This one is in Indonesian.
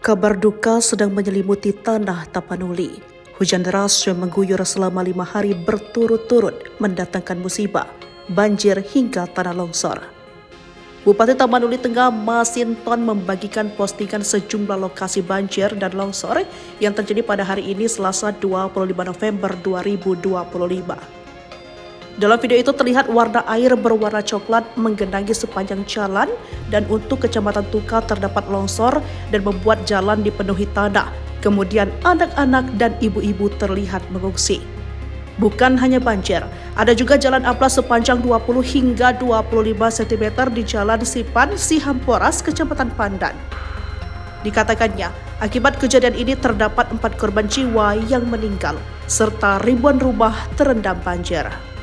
Kabar duka sedang menyelimuti tanah Tapanuli. Hujan deras yang mengguyur selama 5 hari berturut-turut mendatangkan musibah, banjir hingga tanah longsor. Bupati Tapanuli Tengah Masinton membagikan postingan sejumlah lokasi banjir dan longsor yang terjadi pada hari ini Selasa 25 November 2025. Dalam video itu terlihat warna air berwarna coklat menggenangi sepanjang jalan dan untuk kecamatan Tuka terdapat longsor dan membuat jalan dipenuhi tanah. Kemudian anak-anak dan ibu-ibu terlihat mengungsi. Bukan hanya banjir, ada juga jalan amplas sepanjang 20 hingga 25 cm di Jalan Sipan, Sihamporas, Kecamatan Pandan. Dikatakannya, akibat kejadian ini terdapat 4 korban jiwa yang meninggal, serta ribuan rumah terendam banjir.